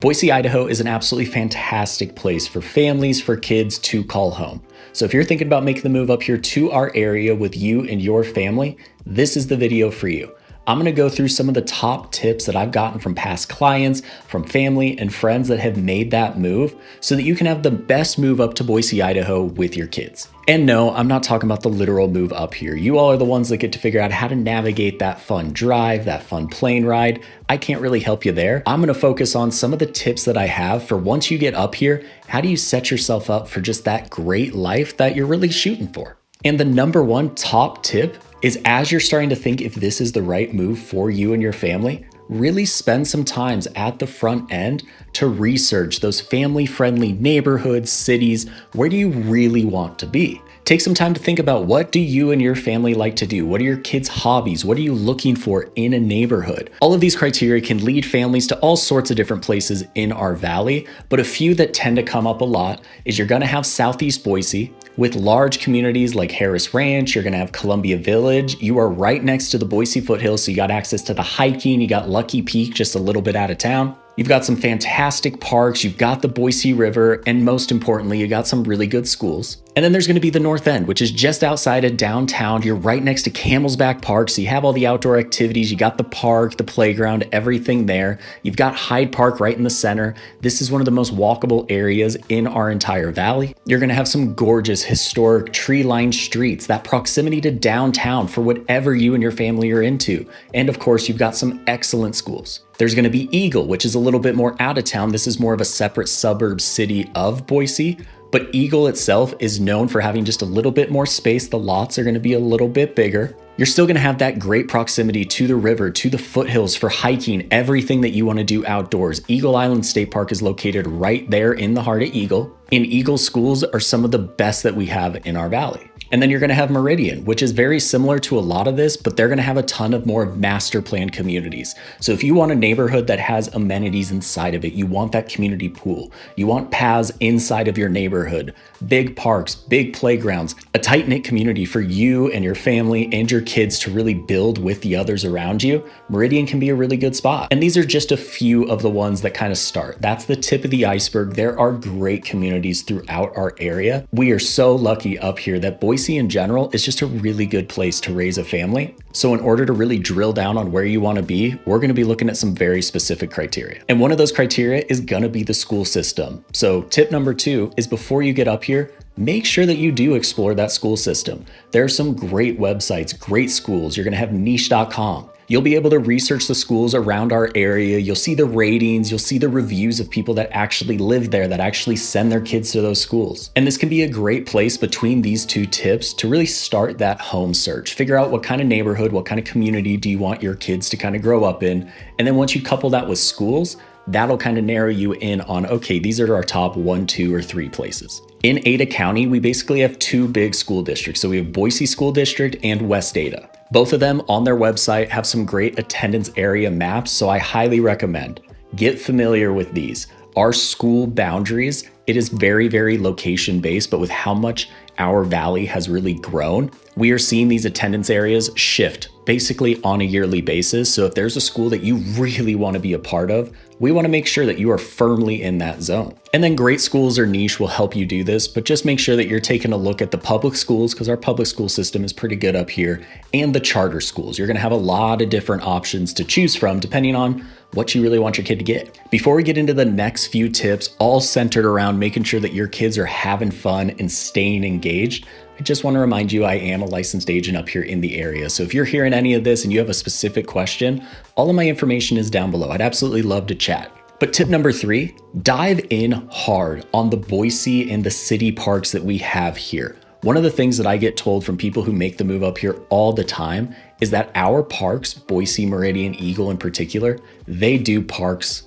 Boise, Idaho is an absolutely fantastic place for families, for kids to call home. So if you're thinking about making the move up here to our area with you and your family, this is the video for you. I'm gonna go through some of the top tips that I've gotten from past clients, from family and friends that have made that move so that you can have the best move up to Boise, Idaho with your kids. And no, I'm not talking about the literal move up here. You all are the ones that get to figure out how to navigate that fun drive, that fun plane ride. I can't really help you there. I'm gonna focus on some of the tips that I have for once you get up here, how do you set yourself up for just that great life that you're really shooting for? And the number one top tip is, as you're starting to think if this is the right move for you and your family, really spend some time at the front end to research those family-friendly neighborhoods, cities. Where do you really want to be? Take some time to think about, what do you and your family like to do? What are your kids' hobbies? What are you looking for in a neighborhood? All of these criteria can lead families to all sorts of different places in our valley, but a few that tend to come up a lot is you're gonna have Southeast Boise with large communities like Harris Ranch. You're gonna have Columbia Village. You are right next to the Boise foothills, so you got access to the hiking. You got Lucky Peak just a little bit out of town. You've got some fantastic parks, you've got the Boise River, and most importantly, you got some really good schools. And then there's gonna be the North End, which is just outside of downtown. You're right next to Camel's Back Park, so you have all the outdoor activities. You got the park, the playground, everything there. You've got Hyde Park right in the center. This is one of the most walkable areas in our entire valley. You're gonna have some gorgeous, historic, tree-lined streets, that proximity to downtown for whatever you and your family are into. And of course, you've got some excellent schools. There's gonna be Eagle, which is a little bit more out of town. This is more of a separate suburb city of Boise, but Eagle itself is known for having just a little bit more space. The lots are gonna be a little bit bigger. You're still gonna have that great proximity to the river, to the foothills for hiking, everything that you wanna do outdoors. Eagle Island State Park is located right there in the heart of Eagle. And Eagle schools are some of the best that we have in our valley. And then you're gonna have Meridian, which is very similar to a lot of this, but they're gonna have a ton of more master plan communities. So if you want a neighborhood that has amenities inside of it, you want that community pool, you want paths inside of your neighborhood, big parks, big playgrounds, a tight-knit community for you and your family and your kids to really build with the others around you, Meridian can be a really good spot. And these are just a few of the ones that kind of start. That's the tip of the iceberg. There are great communities throughout our area. We are so lucky up here that Boise in general is just a really good place to raise a family. So in order to really drill down on where you want to be, we're going to be looking at some very specific criteria. And one of those criteria is going to be the school system. So tip number 2 is, before you get up here, make sure that you do explore that school system. There are some great websites, great schools. You're going to have niche.com. You'll be able to research the schools around our area. You'll see the ratings, you'll see the reviews of people that actually live there, that actually send their kids to those schools. And this can be a great place between these two tips to really start that home search. Figure out what kind of neighborhood, what kind of community do you want your kids to kind of grow up in. And then once you couple that with schools, that'll kind of narrow you in on, okay, these are our top 1, 2, or 3 places. In Ada County, we basically have 2 big school districts. So we have Boise School District and West Ada. Both of them on their website have some great attendance area maps, so I highly recommend get familiar with these. Our school boundaries, it is very, very location based, but with how much our valley has really grown, we are seeing these attendance areas shift basically on a yearly basis. So if there's a school that you really want to be a part of, we want to make sure that you are firmly in that zone. And then great schools or niche will help you do this, but just make sure that you're taking a look at the public schools, because our public school system is pretty good up here, and the charter schools. You're going to have a lot of different options to choose from depending on what you really want your kid to get. Before we get into the next few tips, all centered around making sure that your kids are having fun and staying engaged, I just want to remind you, I am a licensed agent up here in the area. So if you're hearing any of this and you have a specific question, all of my information is down below. I'd absolutely love to chat. But tip number 3, dive in hard on the Boise and the city parks that we have here. One of the things that I get told from people who make the move up here all the time is that our parks, Boise, Meridian, Eagle in particular, they do parks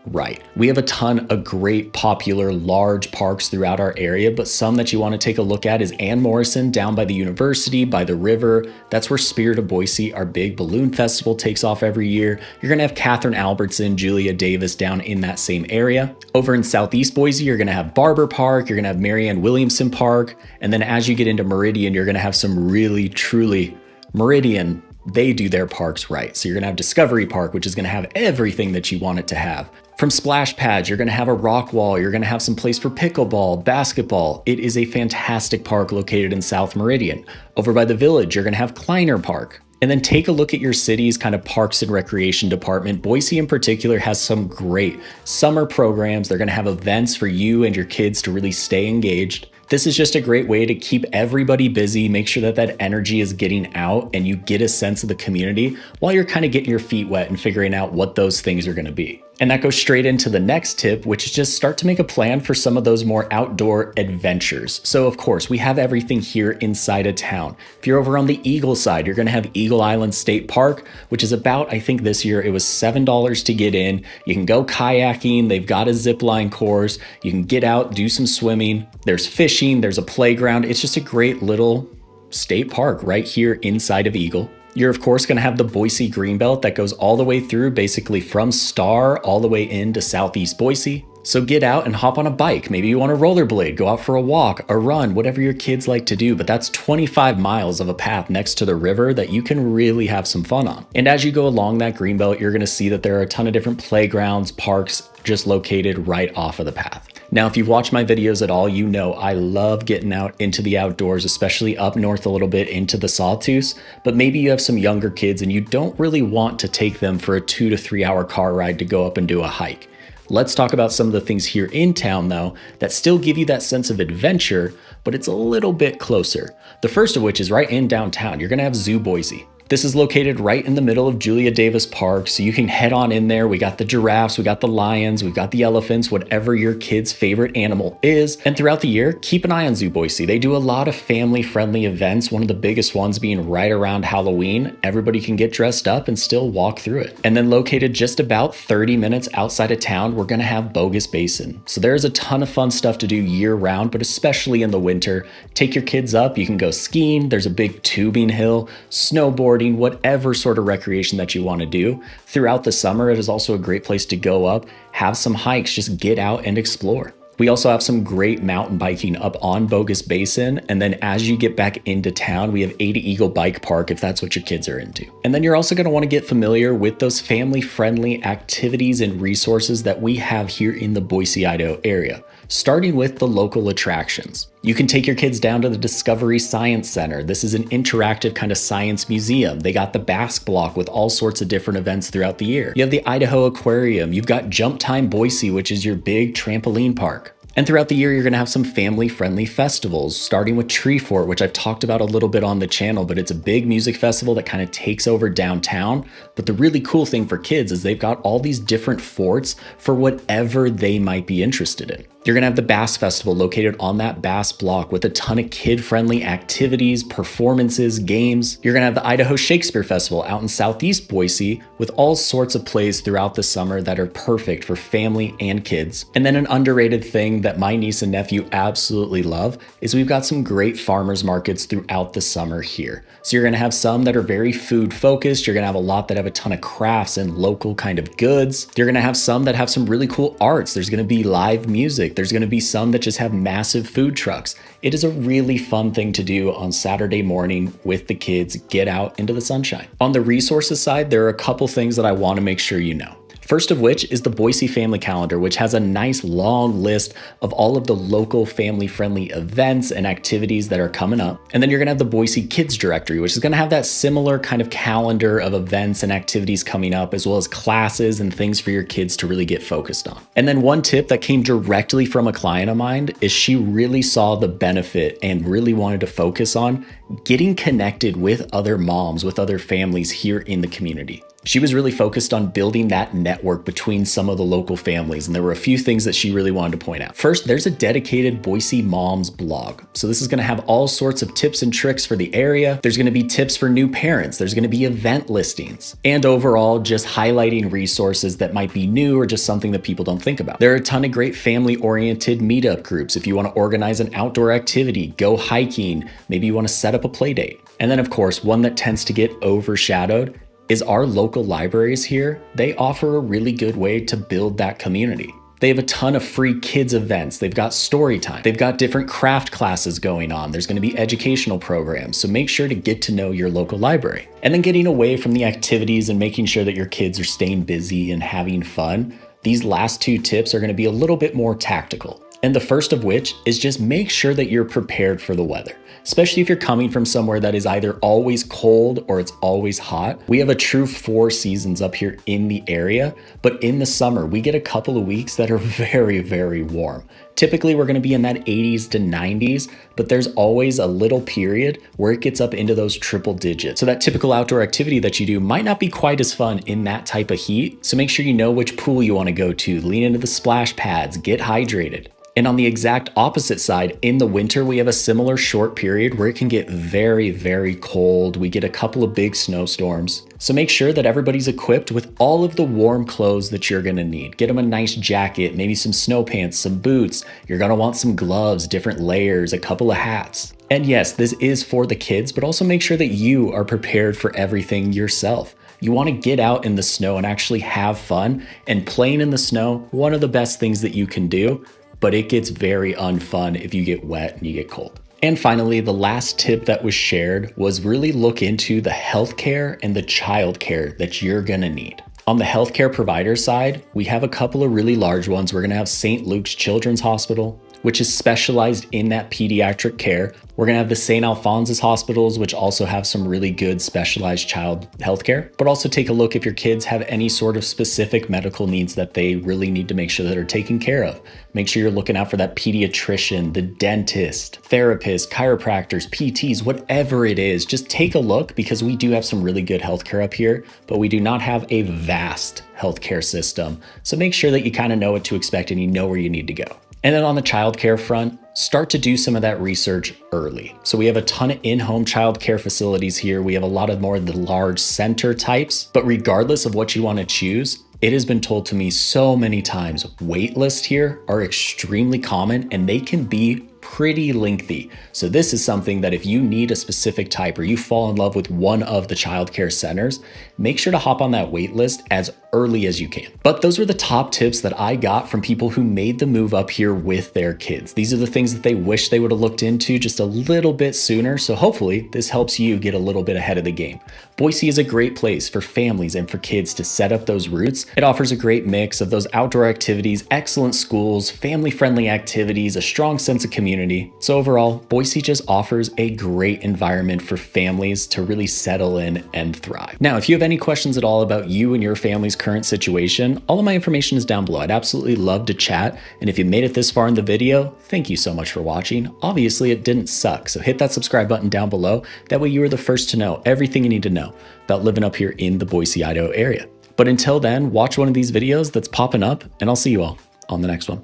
right. We have a ton of great, popular, large parks throughout our area, but some that you want to take a look at is Ann Morrison down by the university, by the river. That's where Spirit of Boise, our big balloon festival, takes off every year. You're going to have Catherine Albertson, Julia Davis down in that same area. Over in Southeast Boise, you're going to have Barber Park, you're going to have Marianne Williamson Park, and then as you get into Meridian, you're going to have some really, truly Meridian, they do their parks right. So you're gonna have Discovery Park, which is gonna have everything that you want it to have. From splash pads, you're gonna have a rock wall, you're gonna have some place for pickleball, basketball. It is a fantastic park located in South Meridian. Over by the village, you're gonna have Kleiner Park. And then take a look at your city's kind of parks and recreation department. Boise in particular has some great summer programs. They're gonna have events for you and your kids to really stay engaged. This is just a great way to keep everybody busy, make sure that that energy is getting out and you get a sense of the community while you're kind of getting your feet wet and figuring out what those things are gonna be. And that goes straight into the next tip, which is just start to make a plan for some of those more outdoor adventures. So of course, we have everything here inside of town. If you're over on the Eagle side, you're gonna have Eagle Island State Park, which is about, I think this year, it was $7 to get in. You can go kayaking, they've got a zip line course, you can get out, do some swimming, there's fishing, there's a playground. It's just a great little state park right here inside of Eagle. You're of course gonna have the Boise Greenbelt that goes all the way through, basically from Star all the way into Southeast Boise. So get out and hop on a bike. Maybe you want to rollerblade, go out for a walk, a run, whatever your kids like to do, but that's 25 miles of a path next to the river that you can really have some fun on. And as you go along that Greenbelt, you're gonna see that there are a ton of different playgrounds, parks, just located right off of the path. Now, if you've watched my videos at all, you know I love getting out into the outdoors, especially up north a little bit into the Sawtooth, but maybe you have some younger kids and you don't really want to take them for a 2 to 3 hour car ride to go up and do a hike. Let's talk about some of the things here in town though, that still give you that sense of adventure, but it's a little bit closer. The first of which is right in downtown. You're gonna have Zoo Boise. This is located right in the middle of Julia Davis Park, so you can head on in there. We got the giraffes, we got the lions, we've got the elephants, whatever your kid's favorite animal is. And throughout the year, keep an eye on Zoo Boise. They do a lot of family-friendly events, one of the biggest ones being right around Halloween. Everybody can get dressed up and still walk through it. And then located just about 30 minutes outside of town, we're gonna have Bogus Basin. So there's a ton of fun stuff to do year-round, but especially in the winter. Take your kids up, you can go skiing, there's a big tubing hill, snowboarding, whatever sort of recreation that you want to do. Throughout the summer, it is also a great place to go up, have some hikes, just get out and explore. We also have some great mountain biking up on Bogus Basin. And then as you get back into town, we have 80 Eagle Bike Park if that's what your kids are into. And then you're also going to want to get familiar with those family-friendly activities and resources that we have here in the Boise, Idaho area, starting with the local attractions. You can take your kids down to the Discovery Science Center. This is an interactive kind of science museum. They got the Basque Block with all sorts of different events throughout the year. You have the Idaho Aquarium. You've got Jump Time Boise, which is your big trampoline park. And throughout the year, you're gonna have some family-friendly festivals, starting with Tree Fort, which I've talked about a little bit on the channel, but it's a big music festival that kind of takes over downtown. But the really cool thing for kids is they've got all these different forts for whatever they might be interested in. You're gonna have the Bass Festival located on that Bass Block with a ton of kid-friendly activities, performances, games. You're gonna have the Idaho Shakespeare Festival out in Southeast Boise with all sorts of plays throughout the summer that are perfect for family and kids. And then an underrated thing that my niece and nephew absolutely love is we've got some great farmers markets throughout the summer here. So you're gonna have some that are very food focused. You're gonna have a lot that have a ton of crafts and local kind of goods. You're gonna have some that have some really cool arts. There's gonna be live music. There's gonna be some that just have massive food trucks. It is a really fun thing to do on Saturday morning with the kids. Get out into the sunshine. On the resources side, there are a couple things that I wanna make sure you know. First of which is the Boise Family Calendar, which has a nice long list of all of the local family-friendly events and activities that are coming up. And then you're gonna have the Boise Kids Directory, which is gonna have that similar kind of calendar of events and activities coming up, as well as classes and things for your kids to really get focused on. And then one tip that came directly from a client of mine is she really saw the benefit and really wanted to focus on getting connected with other moms, with other families here in the community. She was really focused on building that network between some of the local families, and there were a few things that she really wanted to point out. First, there's a dedicated Boise Moms blog. So this is gonna have all sorts of tips and tricks for the area. There's gonna be tips for new parents. There's gonna be event listings, and overall just highlighting resources that might be new or just something that people don't think about. There are a ton of great family-oriented meetup groups. If you wanna organize an outdoor activity, go hiking, maybe you wanna set up a play date. And then of course, one that tends to get overshadowed is our local libraries here. They offer a really good way to build that community. They have a ton of free kids events. They've got story time. They've got different craft classes going on. There's going to be educational programs. So make sure to get to know your local library. And then getting away from the activities and making sure that your kids are staying busy and having fun. These last two tips are going to be a little bit more tactical. And the first of which is just make sure that you're prepared for the weather, especially if you're coming from somewhere that is either always cold or it's always hot. We have a true 4 seasons up here in the area, but in the summer, we get a couple of weeks that are very, very warm. Typically, we're going to be in that 80s to 90s, but there's always a little period where it gets up into those triple digits. So that typical outdoor activity that you do might not be quite as fun in that type of heat. So make sure you know which pool you want to go to, lean into the splash pads, get hydrated. And on the exact opposite side, in the winter, we have a similar short period where it can get very, very cold. We get a couple of big snowstorms. So make sure that everybody's equipped with all of the warm clothes that you're gonna need. Get them a nice jacket, maybe some snow pants, some boots. You're gonna want some gloves, different layers, a couple of hats. And yes, this is for the kids, but also make sure that you are prepared for everything yourself. You want to get out in the snow and actually have fun. And playing in the snow, one of the best things that you can do, but it gets very unfun if you get wet and you get cold. And finally, the last tip that was shared was really look into the healthcare and the childcare that you're gonna need. On the healthcare provider side, we have a couple of really large ones. We're gonna have St. Luke's Children's Hospital, which is specialized in that pediatric care. We're gonna have the St. Alphonsus hospitals, which also have some really good specialized child healthcare. But also take a look if your kids have any sort of specific medical needs that they really need to make sure that are taken care of. Make sure you're looking out for that pediatrician, the dentist, therapist, chiropractors, PTs, whatever it is. Just take a look because we do have some really good healthcare up here, but we do not have a vast healthcare system. So make sure that you kind of know what to expect and you know where you need to go. And then on the childcare front, start to do some of that research early. So we have a ton of in-home childcare facilities here. We have a lot of more of the large center types, but regardless of what you want to choose, it has been told to me so many times, wait lists here are extremely common and they can be pretty lengthy. So this is something that if you need a specific type or you fall in love with one of the childcare centers, make sure to hop on that wait list as early as you can. But those were the top tips that I got from people who made the move up here with their kids. These are the things that they wish they would have looked into just a little bit sooner. So hopefully this helps you get a little bit ahead of the game. Boise is a great place for families and for kids to set up those roots. It offers a great mix of those outdoor activities, excellent schools, family-friendly activities, a strong sense of community. So overall, Boise just offers a great environment for families to really settle in and thrive. Now, if you have any questions at all about you and your family's current situation, all of my information is down below. I'd absolutely love to chat. And if you made it this far in the video, thank you so much for watching. Obviously, it didn't suck. So hit that subscribe button down below. That way you are the first to know everything you need to know about living up here in the Boise, Idaho area. But until then, watch one of these videos that's popping up and I'll see you all on the next one.